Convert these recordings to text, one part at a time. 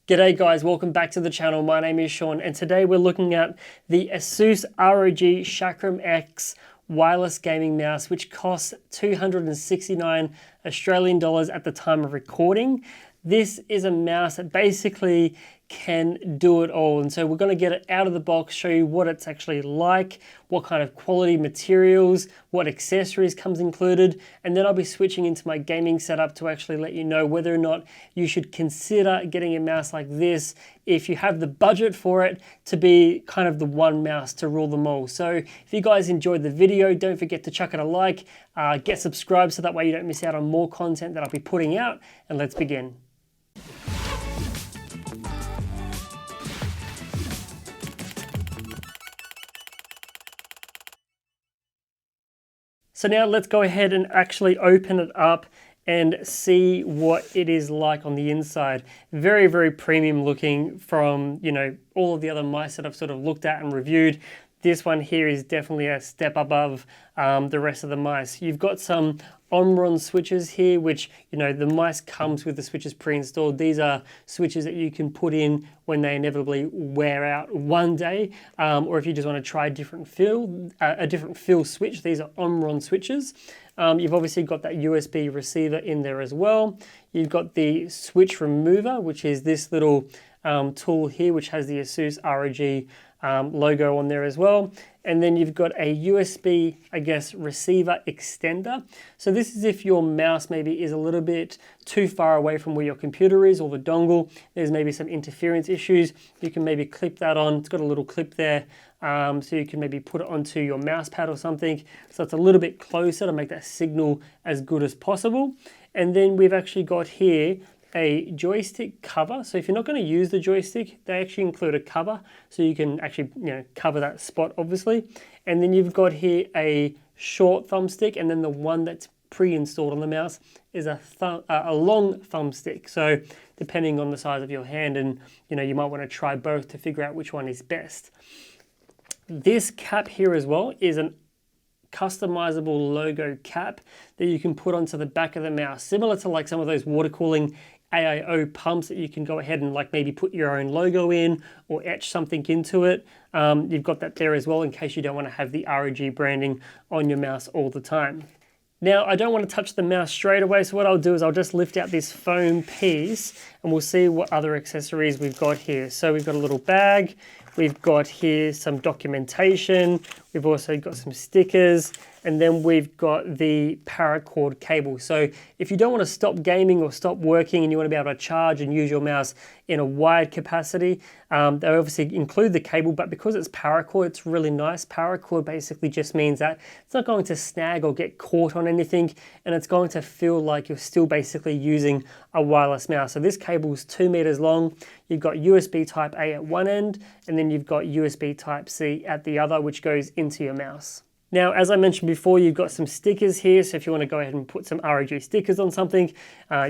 G'day guys, welcome back to the channel. My name is Sean and today we're looking at the ASUS ROG Chakram X wireless gaming mouse, which costs 269 Australian dollars at the time of recording. This is a mouse that basically can do it all, and so we're going to get it out of the box, show you what it's actually like, what kind of quality materials, what accessories comes included, and then I'll be switching into my gaming setup to actually let you know whether or not you should consider getting a mouse like this if you have the budget for it to be kind of the one mouse to rule them all. So if you guys enjoyed the video, don't forget to chuck it a like, get subscribed so that way you don't miss out on more content that I'll be putting out, and let's begin. So now let's go ahead and actually open it up and see what it is like on the inside. Very, very premium looking from, all of the other mice that I've sort of looked at and reviewed. This one here is definitely a step above the rest of the mice. You've got some Omron switches here, which, the mice comes with the switches pre-installed. These are switches that you can put in when they inevitably wear out one day, or if you just want to try a different feel switch. These are Omron switches. You've obviously got that USB receiver in there as well. You've got the switch remover, which is this little tool here, which has the ASUS ROG logo on there as well. And then you've got a USB, receiver extender. So this is if your mouse maybe is a little bit too far away from where your computer is or the dongle. There's maybe some interference issues. You can maybe clip that on. It's got a little clip there. So you can maybe put it onto your mouse pad or something. So it's a little bit closer to make that signal as good as possible. And then we've actually got here a joystick cover. So if you're not going to use the joystick, they actually include a cover, so you can actually cover that spot obviously. And then you've got here a short thumbstick, and then the one that's pre-installed on the mouse is a long thumbstick. So depending on the size of your hand, and you might want to try both to figure out which one is best. This cap here as well is an customizable logo cap that you can put onto the back of the mouse, similar to like some of those water cooling AIO pumps that you can go ahead and like maybe put your own logo in or etch something into it. You've got that there as well in case you don't want to have the ROG branding on your mouse all the time. Now, I don't want to touch the mouse straight away, so what I'll do is I'll just lift out this foam piece and we'll see what other accessories we've got here. So we've got a little bag, we've got here some documentation, we've also got some stickers, and then we've got the paracord cable. So if you don't want to stop gaming or stop working and you want to be able to charge and use your mouse in a wired capacity, they obviously include the cable, but because it's paracord, it's really nice. Paracord basically just means that it's not going to snag or get caught on anything, and it's going to feel like you're still basically using a wireless mouse. So this cable is 2 meters long. You've got USB type A at one end, and then you've got USB type C at the other, which goes into your mouse. Now, as I mentioned before, you've got some stickers here, so if you want to go ahead and put some ROG stickers on something,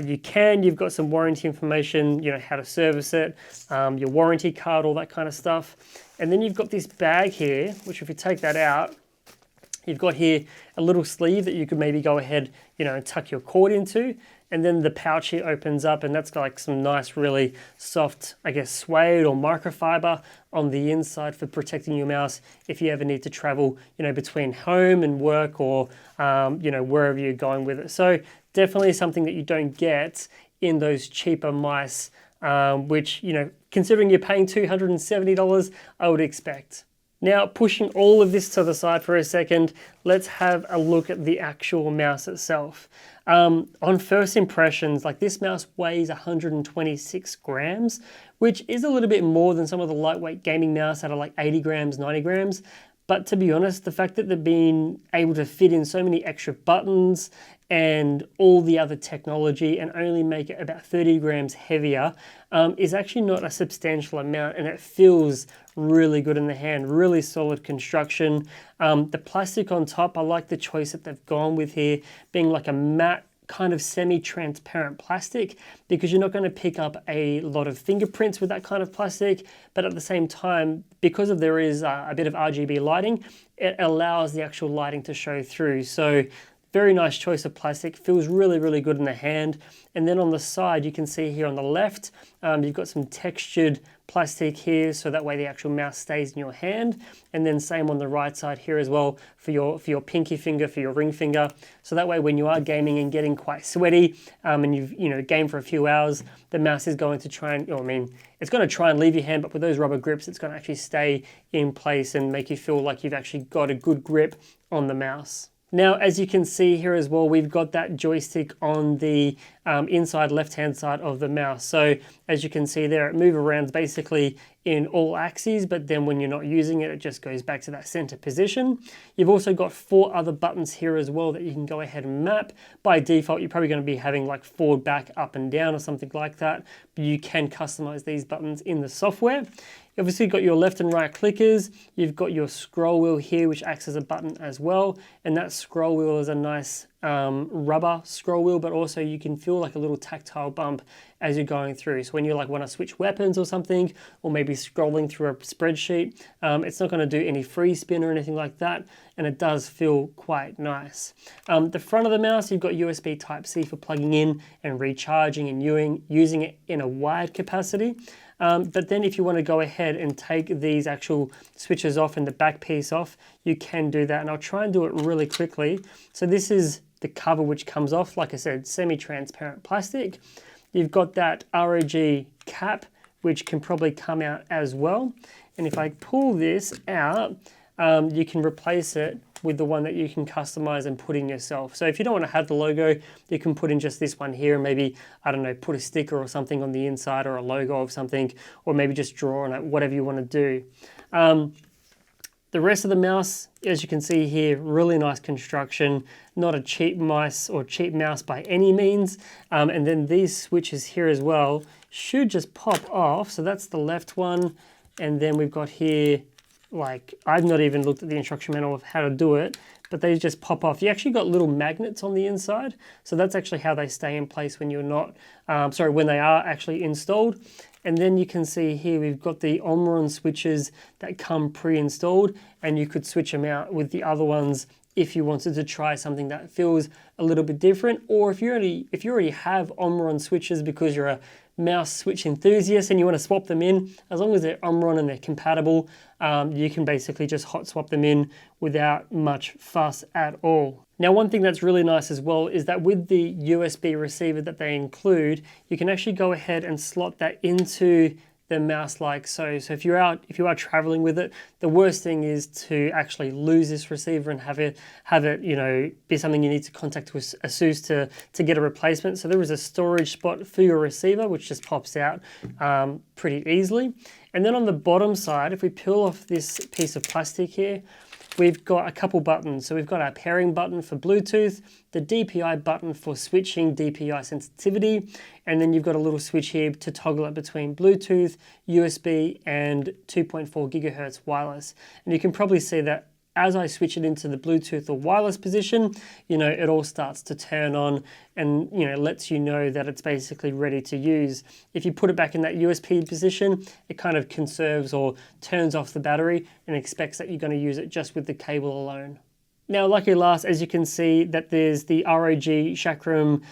you can. You've got some warranty information, how to service it, your warranty card, all that kind of stuff. And then you've got this bag here, which if you take that out, you've got here a little sleeve that you could maybe go ahead, and tuck your cord into. And then the pouch here opens up, and that's got like some nice, really soft, suede or microfiber on the inside for protecting your mouse if you ever need to travel, between home and work or, wherever you're going with it. So definitely something that you don't get in those cheaper mice, which, considering you're paying $270, I would expect. Now, pushing all of this to the side for a second, let's have a look at the actual mouse itself. On first impressions, this mouse weighs 126 grams, which is a little bit more than some of the lightweight gaming mouse that are like 80 grams, 90 grams. But to be honest, the fact that they've been able to fit in so many extra buttons and all the other technology and only make it about 30 grams heavier is actually not a substantial amount, and it feels really good in the hand, really solid construction. The plastic on top, I like the choice that they've gone with here, being like a matte kind of semi-transparent plastic, because you're not going to pick up a lot of fingerprints with that kind of plastic, but at the same time, because there is a bit of RGB lighting, it allows the actual lighting to show through. So Very nice choice of plastic, feels really, really good in the hand. And then on the side, you can see here on the left, you've got some textured plastic here, so that way the actual mouse stays in your hand. And then same on the right side here as well for your pinky finger, for your ring finger. So that way when you are gaming and getting quite sweaty, and you've gamed for a few hours, the mouse is going to try and, it's going to try and leave your hand, but with those rubber grips, it's going to actually stay in place and make you feel like you've actually got a good grip on the mouse. Now, as you can see here as well, we've got that joystick on the inside left-hand side of the mouse. So as you can see there, it moves around basically in all axes, but then when you're not using it, it just goes back to that center position. You've also got 4 other buttons here as well that you can go ahead and map. By default, you're probably going to be having like forward, back, up and down or something like that, but you can customize these buttons in the software. You've obviously got your left and right clickers. You've got your scroll wheel here, which acts as a button as well. And that scroll wheel is a nice rubber scroll wheel, but also you can feel like a little tactile bump as you're going through. So when you want to switch weapons or something, or maybe scrolling through a spreadsheet, it's not going to do any free spin or anything like that. And it does feel quite nice. The front of the mouse, you've got USB Type-C for plugging in and recharging and using it in a wired capacity. But then if you want to go ahead and take these actual switches off and the back piece off, you can do that. And I'll try and do it really quickly. So this is the cover which comes off, like I said, semi-transparent plastic. You've got that ROG cap, which can probably come out as well. And if I pull this out, you can replace it with the one that you can customize and put in yourself. So if you don't want to have the logo, you can put in just this one here and maybe, I don't know, put a sticker or something on the inside or a logo of something, or maybe just draw on it, whatever you want to do. The rest of the mouse, as you can see here, really nice construction, not a cheap mouse or cheap mouse by any means. And then these switches here as well should just pop off. So that's the left one. And then we've got here, like, I've not even looked at the instruction manual of how to do it, but they just pop off. You actually got little magnets on the inside. So that's actually how they stay in place when you're not, when they are actually installed. And then you can see here, we've got the Omron switches that come pre-installed, and you could switch them out with the other ones if you wanted to try something that feels a little bit different, or if you already have Omron switches because you're a mouse switch enthusiast and you want to swap them in, as long as they're Omron and they're compatible, you can basically just hot swap them in without much fuss at all. Now, one thing that's really nice as well is that with the USB receiver that they include, you can actually go ahead and slot that into the mouse like so. So if you are traveling with it, the worst thing is to actually lose this receiver and have it be something you need to contact with ASUS to get a replacement. So there is a storage spot for your receiver, which just pops out pretty easily. And then on the bottom side, if we peel off this piece of plastic here, we've got a couple buttons. So we've got our pairing button for Bluetooth, the DPI button for switching DPI sensitivity, and then you've got a little switch here to toggle it between Bluetooth, USB, and 2.4 gigahertz wireless. And you can probably see that as I switch it into the Bluetooth or wireless position, it all starts to turn on and, lets you know that it's basically ready to use. If you put it back in that USB position, it kind of conserves or turns off the battery and expects that you're going to use it just with the cable alone. Now, lucky last, as you can see, that there's the ROG Chakram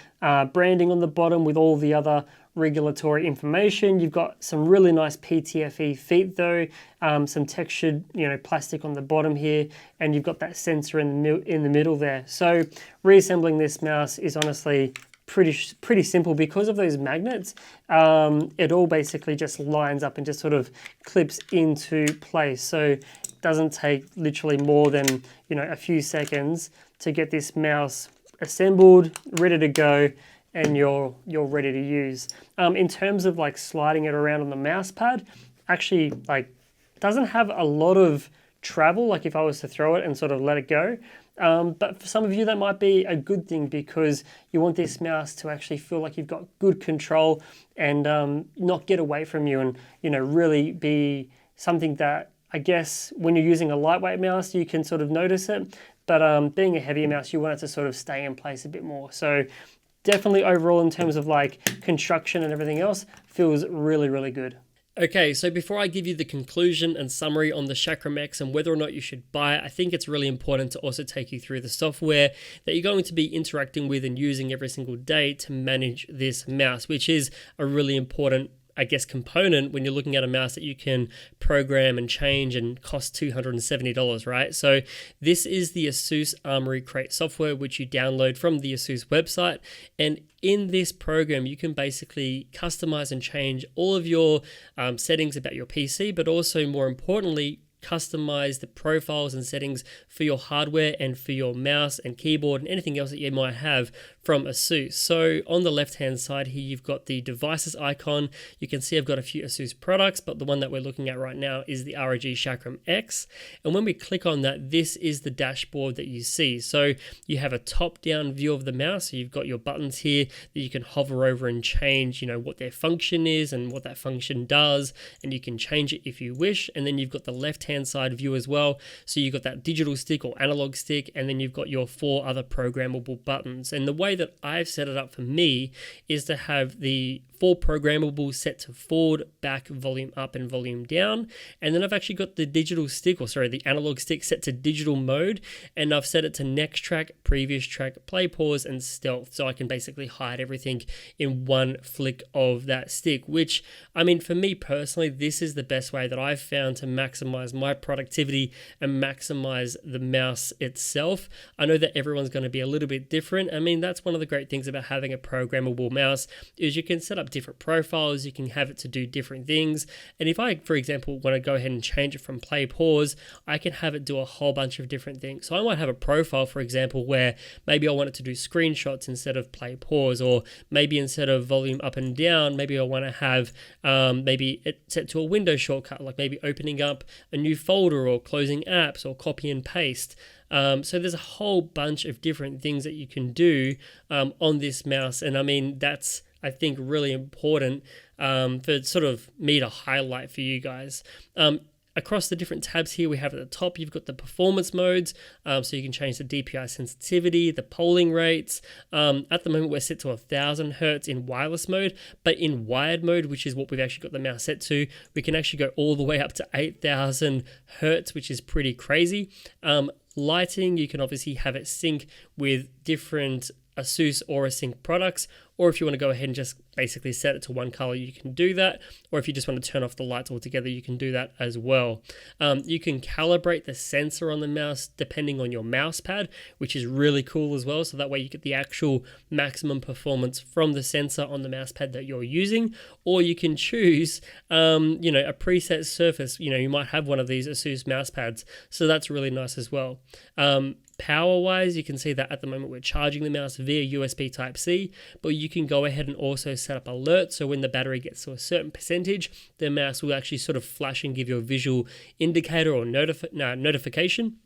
branding on the bottom with all the other regulatory information. You've got some really nice PTFE feet though, some textured plastic on the bottom here, and you've got that sensor in the middle there. So reassembling this mouse is honestly pretty simple because of those magnets. It all basically just lines up and just sort of clips into place. So it doesn't take literally more than a few seconds to get this mouse assembled, ready to go, and you're ready to use. In terms of like sliding it around on the mouse pad, actually doesn't have a lot of travel, like if I was to throw it and sort of let it go. But for some of you that might be a good thing because you want this mouse to actually feel like you've got good control and not get away from you, and really be something that I guess when you're using a lightweight mouse you can sort of notice it, but being a heavier mouse you want it to sort of stay in place a bit more. So definitely overall in terms of like construction and everything else, feels really, really good. Okay, so before I give you the conclusion and summary on the Chakram X and whether or not you should buy it, I think it's really important to also take you through the software that you're going to be interacting with and using every single day to manage this mouse, which is a really important, I guess, component when you're looking at a mouse that you can program and change and cost $270, right? So this is the Asus Armoury Crate software, which you download from the Asus website. And in this program, you can basically customize and change all of your settings about your PC, but also more importantly, customize the profiles and settings for your hardware and for your mouse and keyboard and anything else that you might have from Asus. So on the left hand side here, you've got the devices icon. You can see I've got a few Asus products, but the one that we're looking at right now is the ROG Chakram X. And when we click on that, this is the dashboard that you see. So you have a top down view of the mouse. So you've got your buttons here that you can hover over and change, what their function is and what that function does. And you can change it if you wish. And then you've got the left hand side view as well. So you've got that digital stick or analog stick, and then you've got your 4 other programmable buttons. And the way that I've set it up for me is to have the 4 programmable set to forward, back, volume up, and volume down. And then I've actually got the the analog stick set to digital mode, and I've set it to next track, previous track, play, pause, and stealth. So I can basically hide everything in one flick of that stick, which, for me personally, this is the best way that I've found to maximize my productivity and maximize the mouse itself. I know that everyone's going to be a little bit different. That's one of the great things about having a programmable mouse is you can set up different profiles, you can have it to do different things. And if I, for example, want to go ahead and change it from play, pause, I can have it do a whole bunch of different things. So I might have a profile, for example, where maybe I want it to do screenshots instead of play, pause, or maybe instead of volume up and down, maybe I want to have maybe it set to a window shortcut, like maybe opening up a new folder or closing apps or copy and paste. So there's a whole bunch of different things that you can do on this mouse. And that's, I think, really important for sort of me to highlight for you guys. Across the different tabs here, we have at the top, you've got the performance modes. So you can change the DPI sensitivity, the polling rates. At the moment, we're set to 1000 Hertz in wireless mode, but in wired mode, which is what we've actually got the mouse set to, we can actually go all the way up to 8000 Hertz, which is pretty crazy. Lighting, you can obviously have it sync with different Asus Aura Sync products, or if you want to go ahead and just basically set it to one color, you can do that. Or if you just want to turn off the lights altogether, you can do that as well. You can calibrate the sensor on the mouse depending on your mouse pad, which is really cool as well. So that way you get the actual maximum performance from the sensor on the mouse pad that you're using. Or you can choose, a preset surface. You might have one of these Asus mouse pads, so that's really nice as well. Power wise, you can see that at the moment we're charging the mouse via USB Type-C, but you can go ahead and also set up alerts. So when the battery gets to a certain percentage, the mouse will actually sort of flash and give you a visual indicator or notification.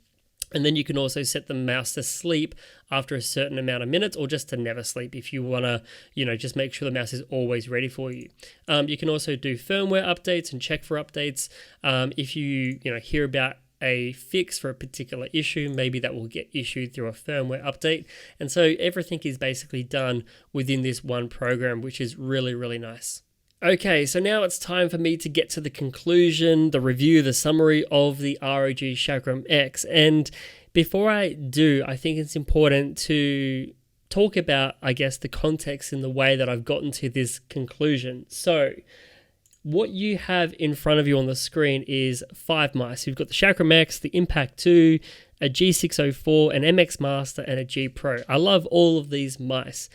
And then you can also set the mouse to sleep after a certain amount of minutes, or just to never sleep if you want to, just make sure the mouse is always ready for you. You can also do firmware updates and check for updates. If you hear about a fix for a particular issue, maybe that will get issued through a firmware update. And so everything is basically done within this one program, which is really, really nice. Okay, so now it's time for me to get to the conclusion, the review, the summary of the ROG Chakram X. And before I do, I think it's important to talk about, I guess, the context in the way that I've gotten to this conclusion. So what you have in front of you on the screen is 5 mice. You've got the Chakram X, the Impact 2, a G604, an MX Master, and a G Pro. I love all of these mice.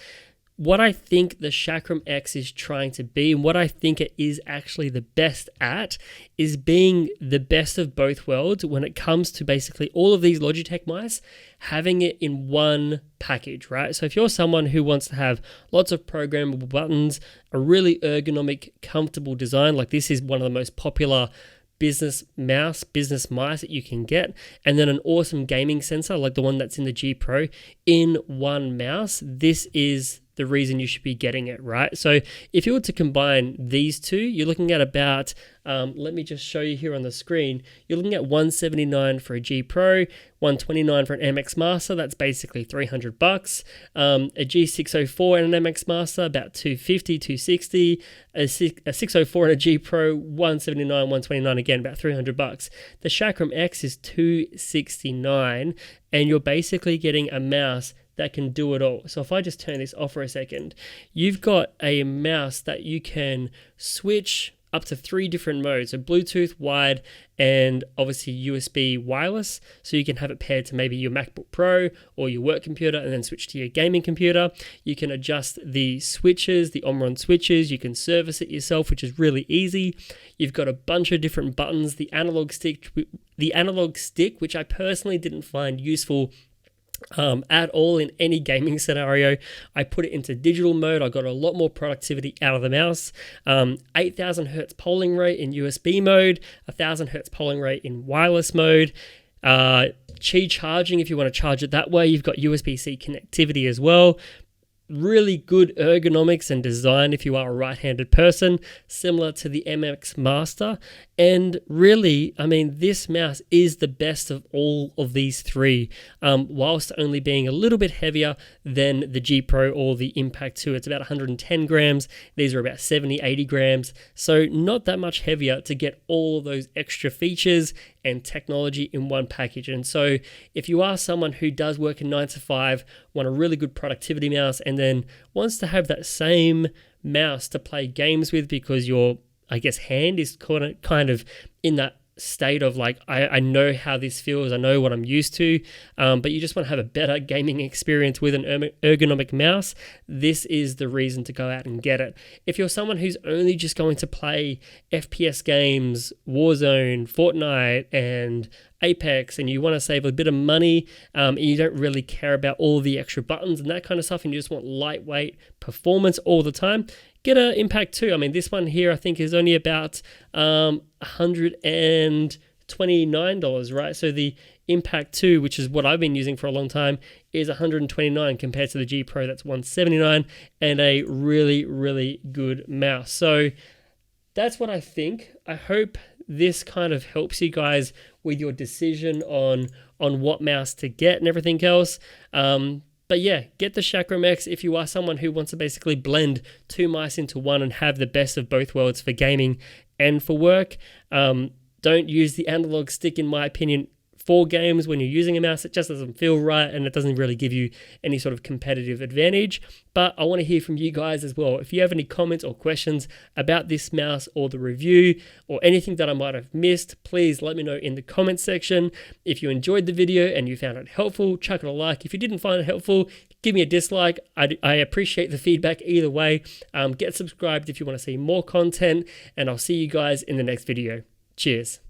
What I think the Chakram X is trying to be, and what I think it is actually the best at, is being the best of both worlds when it comes to basically all of these Logitech mice, having it in one package, right? So if you're someone who wants to have lots of programmable buttons, a really ergonomic, comfortable design, like this is one of the most popular business mice that you can get, and then an awesome gaming sensor like the one that's in the G Pro in one mouse, this is the reason you should be getting it, right? So if you were to combine these two, you're looking at about, let me just show you here on the screen, you're looking at $179 for a G Pro, $129 for an MX Master, that's basically $300. A G604 and an MX Master, about $250, $260. A 604 and a G Pro, $179, $129, again, about $300. The Chakram X is $269, and you're basically getting a mouse that can do it all. So if I just turn this off for a second, you've got a mouse that you can switch up to 3 different modes. So Bluetooth, wired, and obviously USB wireless. So you can have it paired to maybe your MacBook Pro or your work computer and then switch to your gaming computer. You can adjust the switches, the Omron switches. You can service it yourself, which is really easy. You've got a bunch of different buttons. The analog stick, which I personally didn't find useful at all in any gaming scenario. I put it into digital mode. I got a lot more productivity out of the mouse. 8,000 hertz polling rate in USB mode, 1,000 hertz polling rate in wireless mode. Qi charging, if you want to charge it that way. You've got USB-C connectivity as well. Really good ergonomics and design if you are a right-handed person, similar to the MX Master. And really, I mean, this mouse is the best of all of these 3, whilst only being a little bit heavier than the G Pro or the Impact 2. It's about 110 grams. These are about 70, 80 grams. So not that much heavier to get all of those extra features and technology in one package. And so if you are someone who does work in 9 to 5, want a really good productivity mouse, and then wants to have that same mouse to play games with because your, I guess, hand is kind of in that state of like, I know how this feels, I know what I'm used to, but you just want to have a better gaming experience with an ergonomic mouse, this is the reason to go out and get it. If you're someone who's only just going to play FPS games, Warzone, Fortnite, and Apex, and you want to save a bit of money, and you don't really care about all the extra buttons and that kind of stuff, and you just want lightweight performance all the time, get an Impact 2. I mean, this one here I think is only about $129, right? So the Impact 2, which is what I've been using for a long time, is $129 compared to the G Pro, that's $179, and a really, really good mouse. So that's what I think. I hope this kind of helps you guys with your decision on what mouse to get and everything else. But yeah, get the Chakram X if you are someone who wants to basically blend 2 mice into one and have the best of both worlds for gaming and for work. Don't use the analog stick, in my opinion, for games when you're using a mouse. It just doesn't feel right, and it doesn't really give you any sort of competitive advantage. But I want to hear from you guys as well. If you have any comments or questions about this mouse or the review or anything that I might have missed, please let me know in the comments section. If you enjoyed the video and you found it helpful, chuck it a like. If you didn't find it helpful, give me a dislike. I appreciate the feedback either way. Get subscribed if you want to see more content, and I'll see you guys in the next video. Cheers.